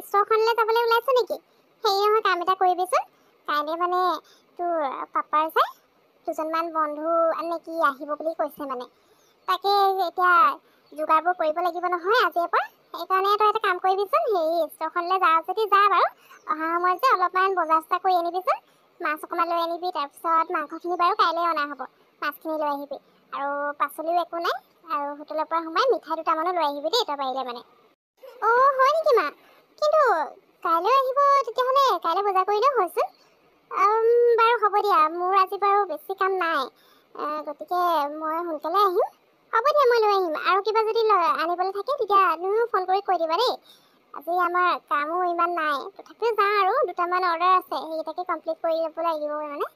ষ্টৰখনলৈ যাবলৈ ওলাইছ নেকি? হেৰি নহয়, কাম এটা কৰিবিচোন। কাইলৈ মানে তোৰ পাপাৰ চাই দুজনমান বন্ধু নেকি আহিব বুলি কৈছে মানে। তাকে এতিয়া যোগাৰবোৰ কৰিব লাগিব নহয় আজিৰ পৰা। সেইকাৰণে তই এটা কাম কৰিবিচোন, হেৰি ষ্টৰখনলৈ যাওঁ যদি যা বাৰু। অহা সময়ত যে অলপমান বজাৰ চজাৰ কৰি আনিবিচোন। মাছ অকণমান লৈ আনিবি, তাৰপিছত মাংসখিনি বাৰু কাইলৈ অনা হ'ব। মাছখিনি লৈ আহিবি আৰু পাচলিও একো নাই। আৰু হোটেলৰ পৰা সোমাই মিঠাই দুটামানো লৈ আহিবি দেই তই পাৰিলে মানে। অঁ হয় নেকি মা? কিন্তু কাইলৈ আহিব তেতিয়াহ'লে কাইলৈ বজাৰ কৰিলেও হয়চোন। বাৰু হ'ব দিয়া, মোৰ আজি বাৰু বেছি কাম নাই, গতিকে মই সোনকালে আহিম। হ'ব দিয়া, মই লৈ আহিম। আৰু কিবা যদি আনিবলৈ থাকে তেতিয়া তুমিও ফোন কৰি কৈ দিবা দেই। আজি আমাৰ কামো ইমান নাই, তথাপিও যাওঁ আৰু দুটামান অৰ্ডাৰ আছে, সেইকেইটাকে কমপ্লিট কৰি ল'ব লাগিব মানে।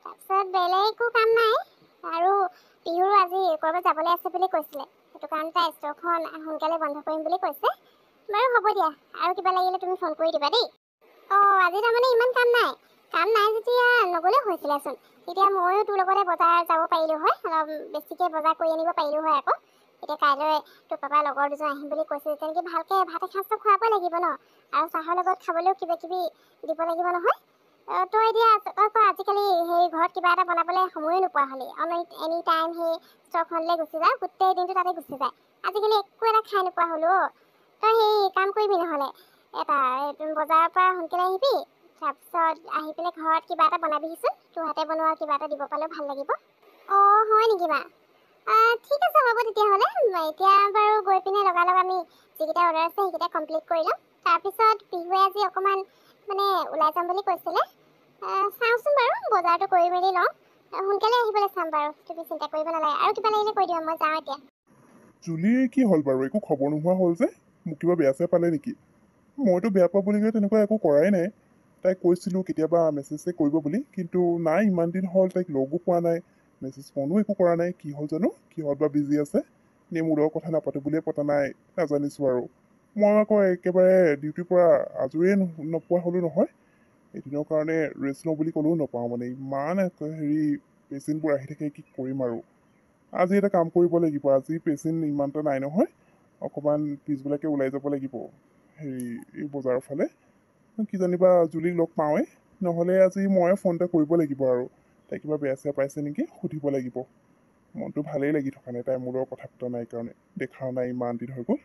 তাৰপিছত বেলেগ একো কাম নাই। আৰু পিহুৰো আজি ক'ৰবাত যাবলৈ আছে বুলি কৈছিলে, সেইটো কাৰণে তাই ষ্টৰখন সোনকালে বন্ধ কৰিম বুলি কৈছে। বাৰু হ'ব দিয়া, আৰু কিবা লাগিলে তুমি ফোন কৰি দিবা দেই। অঁ আজি তাৰমানে ইমান কাম নাই। কাম নাই যেতিয়া নগ'লেও হৈছিলেচোন। তেতিয়া ময়ো তোৰ লগতে বজাৰ যাব পাৰিলোঁ হয়, অলপ বেছিকৈ বজাৰ কৰি আনিব পাৰিলোঁ হয় আকৌ। এতিয়া কাইলৈ তোৰ পাপাৰ লগৰ দুজন আহিম বুলি কৈছে, তেনেকৈ ভালকৈ ভাত এসাঁজটো খুৱাব লাগিব ন। আৰু চাহৰ লগত খাবলৈও কিবা কিবি দিব লাগিব নহয়। তই এতিয়া তই কওঁ আজিকালি সেই ঘৰত কিবা এটা বনাবলৈ সময়ো নোপোৱা হ'লি। এনি টাইম সেই ষ্টৰখনলৈ গুচি যায়, গোটেই দিনটো তাতে গুচি যায়। আজিকালি একো এটা খাই নোপোৱা হ'লো অ'। তই সেই কাম কৰিবি নহ'লে, বজাৰৰ পৰা সোনকালে আহিবি, তাৰপিছত আহি পেলাই ঘৰত কিবা এটা বনাবিহিচোন। তোৰ হাতে বনোৱা কিবা এটা দিব পালেও ভাল লাগিব। অঁ হয় নেকি মা? ঠিক আছে হ'ব তেতিয়াহ'লে। এতিয়া বাৰু গৈ পিনে লগালগ আমি যিকেইটা অৰ্ডাৰ আছে সেইকেইটা কমপ্লিট কৰি ল'ম। তাৰপিছত পিহুৱে আজি অকণমান মানে ওলাই যাম বুলি কৈছিলে। চাওঁচোন বাৰু, বজাৰটো কৰি মেলি লওঁ। সোনকালে আহিবলৈ চাম বাৰু, তুমি চিন্তা কৰিব নালাগে। আৰু কিবা লাগিলে কৈ দিবা, মই যাওঁ এতিয়া। জুলিৰ কি হ'ল বাৰু? একো খবৰ নোহোৱা হ'ল যে? মোক কিবা বেয়া চেয়া পালে নেকি? মইতো বেয়া পাবলগীয়া তেনেকুৱা একো কৰাই নাই। তাইক কৈছিলোঁ কেতিয়াবা মেছেজে কৰিব বুলি, কিন্তু নাই, ইমান দিন হ'ল তাইক লগো পোৱা নাই, মেছেজ ফোনো একো কৰা নাই। কি হ'ল জানো, কিহত বা বিজি আছে। নে মোৰ লগত কথা নাপাতো বুলিয়ে পতা নাই, নাজানিছোঁ আৰু। মই আকৌ একেবাৰে ডিউটিৰ পৰা আজৰিয়ে নোপোৱা হ'লোঁ নহয়। এদিনৰ কাৰণে ৰেষ্ট লওঁ বুলি ক'লেও নাপাওঁ মানে, ইমান হেৰি পেচেণ্টবোৰ আহি থাকে, কি কৰিম আৰু। আজি এটা কাম কৰিব লাগিব, আজি পেচেণ্ট ইমানটা নাই নহয়। অকণমান পিছবিলাকে ওলাই যাব লাগিব হেৰি এই বজাৰৰ ফালে। কিজানিবা জুলিক লগ পাওঁৱেই, নহ'লে আজি ময়ে ফোন এটা কৰিব লাগিব আৰু। তাই কিবা বেয়া চেয়া পাইছে নেকি সুধিব লাগিব। মনটো ভালেই লাগি থকা নাই, তাই মোৰ লগত কথা পতা নাই কাৰণে, দেখাও নাই ইমান দিন হৈ গ'ল।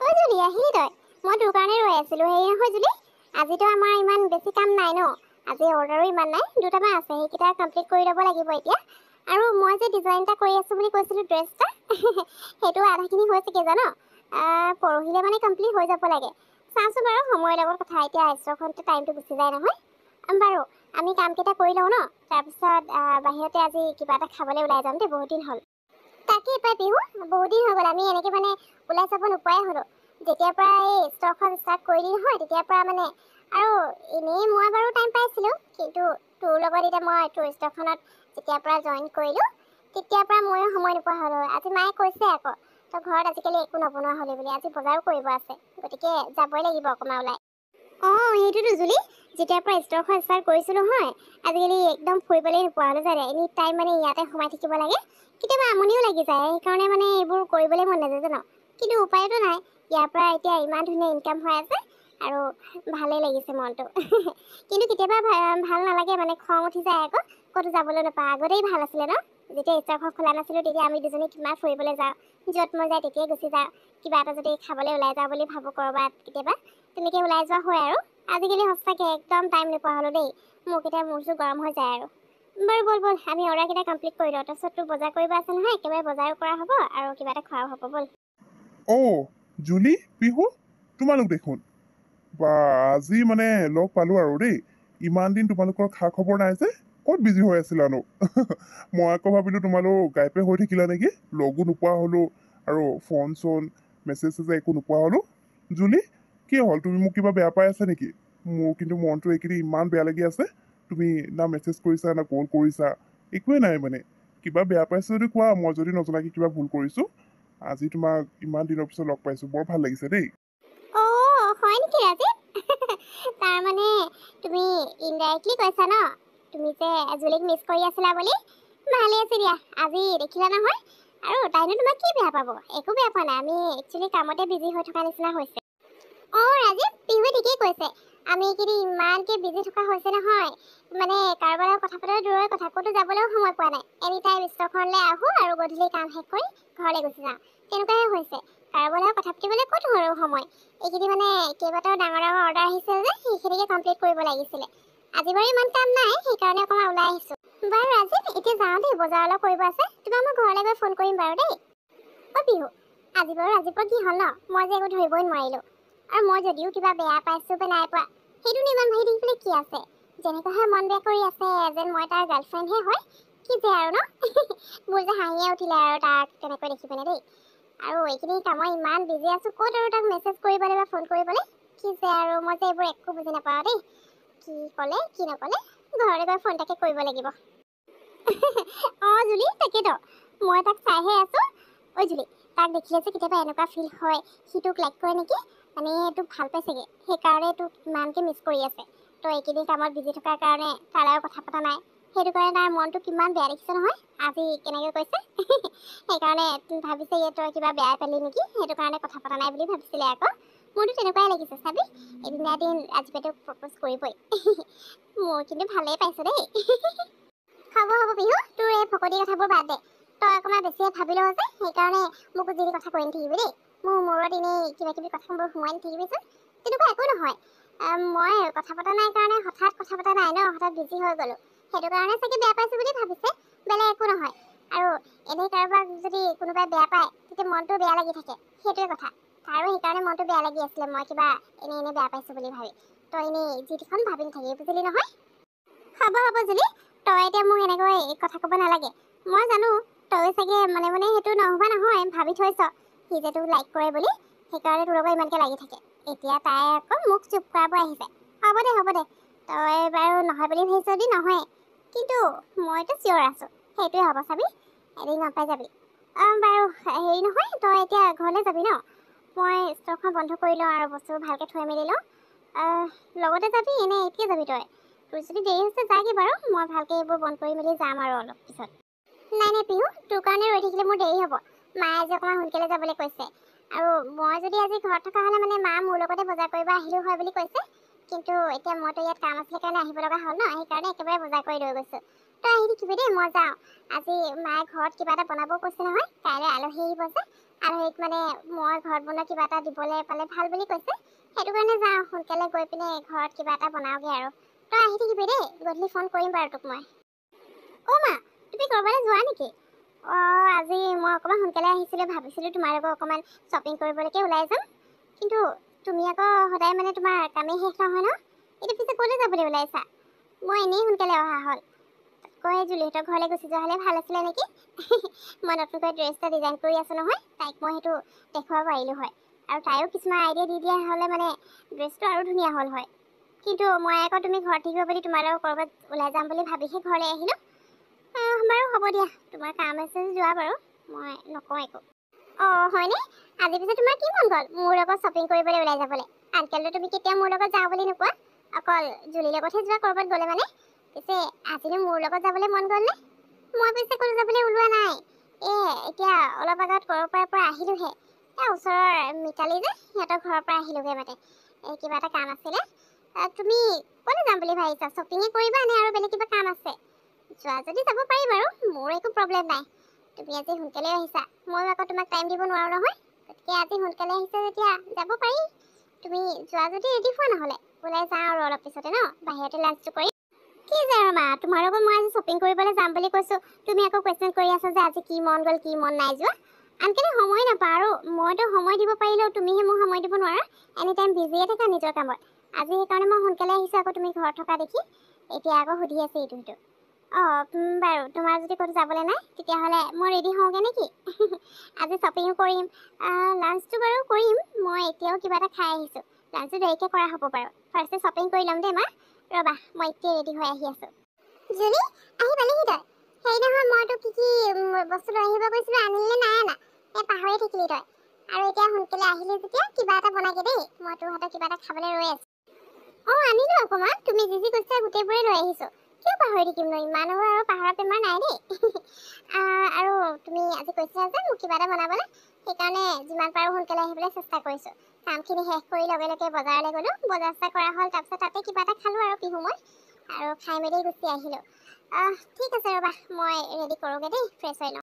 ঐ জুলি, আহিলি তই? মই তোৰ কাৰণে ৰৈ আছিলোঁ। হেৰি নহয় জুলি, আজিতো আমাৰ ইমান বেছি কাম নাই ন। আজি অৰ্ডাৰো ইমান নাই, দুটামান আছে, সেইকেইটা কমপ্লিট কৰি ল'ব লাগিব এতিয়া। আৰু মই যে ডিজাইন এটা কৰি আছোঁ বুলি কৈছিলোঁ ড্ৰেছ এটা, সেইটো আধাখিনি হৈছেগৈ জানো। পৰহিলে মানে কমপ্লিট হৈ যাব লাগে। চাওঁচোন বাৰু, সময়ৰ লগত কথা। এতিয়া ষ্টৰখনতে টাইমটো গুচি যায় নহয়। বাৰু আমি কামকেইটা কৰি লওঁ ন, তাৰপিছত বাহিৰতে আজি কিবা এটা খাবলৈ ওলাই যাম দেই, বহুত দিন হ'ল। তাকে পাই পিহু, বহুত দিন হৈ গ'ল আমি এনেকৈ মানে ওলাই যাব নোপোৱাই হ'লোঁ। যেতিয়াৰ পৰা এই ষ্টৰখন ষ্টাৰ্ট কৰিলি নহয়, তেতিয়াৰ পৰা মানে। আৰু এনেই মই বাৰু টাইম পাইছিলোঁ, কিন্তু তোৰ লগত এতিয়া মই তোৰ ষ্টৰখনত যেতিয়াৰ পৰা জইন কৰিলোঁ, তেতিয়াৰ পৰা ময়ো সময় নোপোৱা হ'লোঁ। আজি মায়ে কৈছে আকৌ, তই ঘৰত আজিকালি একো নবনোৱা হ'লি বুলি, আজি বজাৰো কৰিব আছে, গতিকে যাবই লাগিব অকণমান ওলাই। অঁ সেইটোতো জুলি, যেতিয়াৰ পৰা ষ্টৰখন ষ্টাৰ্ট কৰিছোঁ নহয়, আজিকালি একদম ফুৰিবলৈ নোপোৱা হ'লোঁ জানে। এনি টাইম মানে ইয়াতে সোমাই থাকিব লাগে। কেতিয়াবা আমনিও লাগি যায়, সেইকাৰণে মানে এইবোৰ কৰিবলৈ মন নাযায় জানো। কিন্তু উপায়তো নাই, ইয়াৰ পৰা এতিয়া ইমান ধুনীয়া ইনকাম হৈ আছে আৰু ভালেই লাগিছে মনটো। কিন্তু কেতিয়াবা ভাল নালাগে মানে, খং উঠি যায় আকৌ, ক'তো যাবলৈ নাপাওঁ। আগতেই ভাল আছিলে ন, যেতিয়া ষ্টৰখন খোলা নাছিলোঁ তেতিয়া আমি দুজনী কিমান ফুৰিবলৈ যাওঁ, য'ত মন যায় তেতিয়াই গুচি যাওঁ। কিবা এটা যদি খাবলৈ ওলাই যাওঁ বুলি ভাবোঁ ক'ৰবাত, কেতিয়াবা তেনেকৈ ওলাই যোৱা হয় আৰু। আজিকালি সঁচাকৈ একদম টাইম নোপোৱা হ'লোঁ দেই। মোক এতিয়া মূৰটো গৰম হৈ যায় আৰু। বাৰু ব'ল ব'ল, আমি অৰ্ডাৰকেইটা কমপ্লিট কৰি লওঁ, তাৰপিছত তোৰ বজাৰ কৰিব আছে নহয়, একেবাৰে বজাৰো কৰা হ'ব আৰু কিবা এটা খোৱাও হ'ব। ব'ল। অ' জুলি, পিহু, তোমালোক দেখোন। বা আজি মানে লগ পালোঁ আৰু দেই। ইমান দিন তোমালোকৰ খা খবৰ নাই যে, ক'ত বিজি হৈ আছিলানো? মই আকৌ ভাবিলোঁ তোমালোক গায়বে হৈ থাকিলা নেকি, লগো নোপোৱা হ'লোঁ আৰু ফোন চোন মেছেজ চেছেজ একো নোপোৱা হ'লোঁ। জুলি, কি হ'ল, তুমি মোক কিবা বেয়া পাই আছা নেকি? মোৰ কিন্তু মনটো এইকেইদিন ইমান বেয়া লাগি আছে। তুমি না মেছেজ কৰিছা না কল কৰিছা, একোৱে নাই মানে। কিবা বেয়া পাইছা যদি কোৱা, মই যদি নজনাকৈ কিবা ভুল কৰিছোঁ। আজি তোমাক ইমান দিনৰ পিছত লগ পাইছোঁ, বৰ ভাল লাগিছে দেই। অ' হয় নেকি ৰাজীৱ? তাৰমানে তুমি ইনডাইৰেক্টলি কৈছা ন, তুমি যে জুলিক মিছ কৰি আছিলা বুলি। ভালেই আছে দিয়া, আজি দেখিলা নহয়। আৰু তাইনো তোমাক কি বেয়া পাব, একো বেয়া পোৱা নাই। আমি একচুৱেলি কামতে বিজি হৈ থকা নিচিনা হৈছে। অঁ ৰাজীৱ, পিহুৱে ঠিকেই কৈছে আমি এইকেইদিন ইমানকে বিজি থকা হৈছে নহয় মানে কাৰোবাৰ লগত কথা পতাৰ দূৰৰ কথা ক'তো যাবলৈও সময় পোৱা নাই এনি টাইম ষ্টকখনলৈ আহোঁ আৰু গধূলি কাম শেষ কৰি ঘৰলৈ গুচি যাওঁ তেনেকুৱাই হৈছে কাৰোবাৰ লগত কথা পাতিবলৈ ক'তো আৰু সময় এইকেইদিন মানে কেইবাটাও ডাঙৰ ডাঙৰ অৰ্ডাৰ আহিছিল যে সেইখিনিকে কমপ্লিট কৰিব লাগিছিলে আজি বাৰু ইমান কাম নাই সেইকাৰণে অকণমান ওলাই আহিছোঁ বাৰু আজি এতিয়া যাওঁ দেই বজাৰ অলপ কৰিব আছে তোমাক মই ঘৰলৈ গৈ ফোন কৰিম বাৰু দেই অ' বিহু আজি বাৰু ৰাতিপুৱা কি হ'ল ন মই যে একো ধৰিবই নোৱাৰিলোঁ আৰু মই যদিও কিবা বেয়া পাইছোঁ বা নাই পোৱা সেইটোনো ইমান ভাবি থাকিবলৈ কি আছে যেনেকুৱাহে মন বেয়া কৰি আছে যেন মই তাৰ গাৰ্লফ্ৰেণ্ডহে হয় কি যে আৰু ন মোৰ যে হাঁহিয়ে উঠিলে আৰু তাক তেনেকৈ দেখি পিনে দেই আৰু এইখিনি কামৰ ইমান বিজি আছোঁ ক'ত আৰু তাক মেছেজ কৰিবলৈ বা ফোন কৰিবলৈ কি যে আৰু মই যে এইবোৰ একো বুজি নাপাওঁ দেই কি ক'লে কি নক'লে ঘৰলৈ গৈ ফোন এটাকে কৰিব লাগিব অঁ জুলি তাকেতো মই তাক চাইহে আছোঁ ঐ জুলি তাক দেখিলে যে কেতিয়াবা এনেকুৱা ফিল হয় সি তোক লাইক কৰে নেকি মানে তোক ভাল পাইছেগৈ সেইকাৰণে তোক ইমানকৈ মিছ কৰি আছে তই এইকেইদিন কামত বিজি থকাৰ কাৰণে তাৰ লগত কথা পতা নাই সেইটো কাৰণে তাৰ মনটো কিমান বেয়া দেখিছে নহয় আজি কেনেকৈ কৈছে সেইকাৰণে ভাবিছে তই কিবা বেয়া পালি নেকি সেইটো কাৰণে কথা পতা নাই বুলি ভাবিছিলে আকৌ মোৰতো তেনেকুৱাই লাগিছে চাবি এদিন এদিন আজি তোক প্ৰপ'জ কৰিবই মোৰ কিন্তু ভালেই পাইছে দেই হ'ব বিহু তোৰ এই ফকতি কথাবোৰ বাদ দে তই অকণমান বেছিয়ে ভাবি লওঁ যে সেইকাৰণে মোক যি কথা কৈ নাথাকিবি দেই মোৰ মূৰত এনেই কিবা কিবি কথাবোৰ সোমাই নাথাকিবিচোন তেনেকুৱা একো নহয় মই কথা পতা নাই কাৰণে হঠাৎ কথা পতা নাই ন হঠাৎ বিজি হৈ গ'লোঁ সেইটো কাৰণে চাগে বেয়া পাইছোঁ বুলি ভাবিছে বেলেগ একো নহয় আৰু এনেই কাৰোবাক যদি কোনোবাই বেয়া পায় তেতিয়া মনটো বেয়া লাগি থাকে সেইটোৱে কথা তাৰো সেইকাৰণে মনটো বেয়া লাগি আছিলে মই কিবা এনেই বেয়া পাইছোঁ বুলি ভাবি তই এনেই যিটিখন ভাবি নাথাকিবি বুজিলি নহয় হ'ব জুলি তই এতিয়া মোক এনেকৈ কথা ক'ব নালাগে মই জানো তই চাগে মনে মনে সেইটো নহ'বা নহয় ভাবি থৈছ সি যে তোক লাইক কৰে বুলি সেইকাৰণে তোৰ লগত ইমানকৈ লাগি থাকে এতিয়া তাই আকৌ মোক চুপ কৰাব আহিছে হ'ব দে তই বাৰু নহয় বুলি ভাবিছ যদি নহয় কিন্তু মইতো চিয়'ৰ আছোঁ সেইটোৱে হ'ব চাবি এদিন গম পাই যাবি বাৰু হেৰি নহয় তই এতিয়া ঘৰলৈ যাবি ন মই ষ্ট'ৰখন বন্ধ কৰি লওঁ আৰু বস্তুবোৰ ভালকৈ থৈ মেলি লওঁ লগতে যাবি এনে এতিয়া যাবি তই তোৰ যদি দেৰি হৈছে যাগৈ বাৰু মই ভালকৈ এইবোৰ বন্ধ কৰি মেলি যাম আৰু অলপ পিছত নাই পিহু তোৰ কাৰণে ৰৈ থাকিলে মোৰ দেৰি হ'ব মায়ে আজি অকণমান সোনকালে যাবলৈ কৈছে আৰু মই যদি আজি ঘৰত থকা হ'লে মানে মা মোৰ লগতে বজাৰ কৰিব আহিলেও হয় বুলি কৈছে কিন্তু এতিয়া মইতো ইয়াত কাম আছিলে কাৰণে আহিব লগা হ'ল ন সেইকাৰণে একেবাৰে বজাৰ কৰি লৈ গৈছোঁ তই আহি থাকিবি দেই মই যাওঁ আজি মায়ে ঘৰত কিবা এটা বনাবও কৈছে নহয় কাইলৈ আলহী আহিব যে আলহীক মানে মই ঘৰত বনোৱা কিবা এটা দিবলৈ পালে ভাল বুলি কৈছে সেইটো কাৰণে যাওঁ সোনকালে গৈ পিনে ঘৰত কিবা এটা বনাওঁগৈ আৰু তই আহি থাকিবি দেই গধূলি ফোন কৰিম বাৰু তোক মই অ' মা তুমি ক'ৰবালৈ যোৱা নেকি আজি মই অকণমান সোনকালে আহিছিলোঁ ভাবিছিলোঁ তোমাৰ লগত অকণমান শ্বপিং কৰিবলৈকে ওলাই যাম কিন্তু তুমি আকৌ সদায় মানে তোমাৰ কামেই শেষ নহয় ন এতিয়া পিছে ক'লৈ যাবলৈ ওলাইছা মই এনেই সোনকালে অহা হ'ল কৈ জুলিহঁতৰ ঘৰলৈ গুচি যোৱা হ'লে ভাল আছিলে নেকি মই নতুনকৈ ড্ৰেছ এটা ডিজাইন কৰি আছোঁ নহয় তাইক মই সেইটো দেখুৱাব পাৰিলোঁ হয় আৰু তাইও কিছুমান আইডিয়া দি দিয়া হ'লে মানে ড্ৰেছটো আৰু ধুনীয়া হ'ল হয় কিন্তু মই আকৌ তুমি ঘৰত থাকিব বুলি তোমাৰ লগত ক'ৰবাত ওলাই যাম বুলি ভাবিহে ঘৰলৈ আহিলোঁ বাৰু হ'ব দিয়া তোমাৰ কাম আছে যোৱা বাৰু মই নকওঁ একো হয়নে আজি পিছে তোমাৰ কি মন গ'ল মোৰ লগত শ্বপিং কৰিবলৈ ওলাই যাবলৈ আনকালটো তুমি কেতিয়াও মোৰ লগত যাওঁ বুলি নোকোৱা অকল জুলিৰ লগতহে যোৱা ক'ৰবাত গ'লে মানে পিছে আজিনো মোৰ লগত যাবলৈ মন গ'লনে মই পিছে ক'লৈ যাবলৈ ওলোৱা নাই এতিয়া অলপ আগত ক'ৰবাৰ পৰা আহিলোঁহে ওচৰৰ মিতালী যে সিহঁতৰ ঘৰৰ পৰা আহিলোঁগৈ মানে কিবা এটা কাম আছিলে তুমি ক'লৈ যাম বুলি ভাবিছা শ্বপিঙে কৰিবা নে আৰু বেলেগ কিবা কাম আছে যোৱা যদি যাব পাৰি বাৰু মোৰ একো প্ৰব্লেম নাই তুমি আজি সোনকালে আহিছা ময়ো আকৌ তোমাক টাইম দিব নোৱাৰোঁ নহয় গতিকে আজি সোনকালে আহিছা যেতিয়া যাব পাৰি তুমি যোৱা যদি ৰেডি হোৱা নহ'লে ওলাই যাওঁ আৰু অলপ পিছতে ন বাহিৰতে লাঞ্চটো কৰি কি যে আৰু মা তোমাৰ লগত মই আজি শ্বপিং কৰিবলৈ যাম বুলি কৈছোঁ তুমি আকৌ কুৱেশ্যন কৰি আছা যে আজি কি মন গ'ল কি মন নাই যোৱা আনকালে সময় নাপাওঁ আৰু মইতো সময় দিব পাৰিলেও তুমিহে মোক সময় দিব নোৱাৰা এনি টাইম বিজিয়ে থাকা নিজৰ কামত আজি সেইকাৰণে মই সোনকালে আহিছোঁ আকৌ তুমি ঘৰত থকা দেখি এতিয়া আকৌ সুধি আছে ইটো সিটো বাৰু তোমাৰ যদি ক'তো যাবলৈ নাই তেতিয়াহ'লে মই ৰেডি হওঁগৈ নেকি আজি শ্বপিঙো কৰিম লাঞ্চটো বাৰু কৰিম মই এতিয়াও কিবা এটা খাই আহিছোঁ লাঞ্চটো দেৰিকৈ কৰা হ'ব বাৰু ফাৰ্ষ্টে শ্বপিং কৰি ল'ম দেই মা ৰ'বা মই এতিয়া ৰেডি হৈ আহি আছোঁ জুলি আহি পালেহি তই হেৰি নহয় মই তোক কি বস্তু লৈ আহিব কৈছিলোঁ আনিলে নাই অনা পাহৰি থাকিলি তই আৰু এতিয়া সোনকালে আহিলি যেতিয়া কিবা এটা বনাগে দেই মই তোৰ হাতত কিবা এটা খাবলৈ ৰৈ আছোঁ আনিলোঁ অকণমান তুমি যি কৈছা গোটেইবোৰে লৈ আহিছোঁ কিয় পাহৰি থাকিম ইমানো আৰু পাহৰা বেমাৰ নাই দেই আৰু তুমি আজি কৈছিলা যে মোক কিবা এটা বনাবলৈ সেইকাৰণে যিমান পাৰোঁ সোনকালে আহিবলৈ চেষ্টা কৰিছোঁ কামখিনি শেষ কৰি লগে লগে বজাৰলৈ গ'লোঁ, বজাৰ চজাৰ কৰা হ'ল, তাৰপিছত তাতে কিবা এটা খালোঁ আৰু পিহু মই, আৰু খাই মেলি গুচি আহিলোঁ। ঠিক আছে ৰ'বা, মই ৰেডি কৰোঁগৈ দেই, ফ্ৰেছ হৈ লওঁ।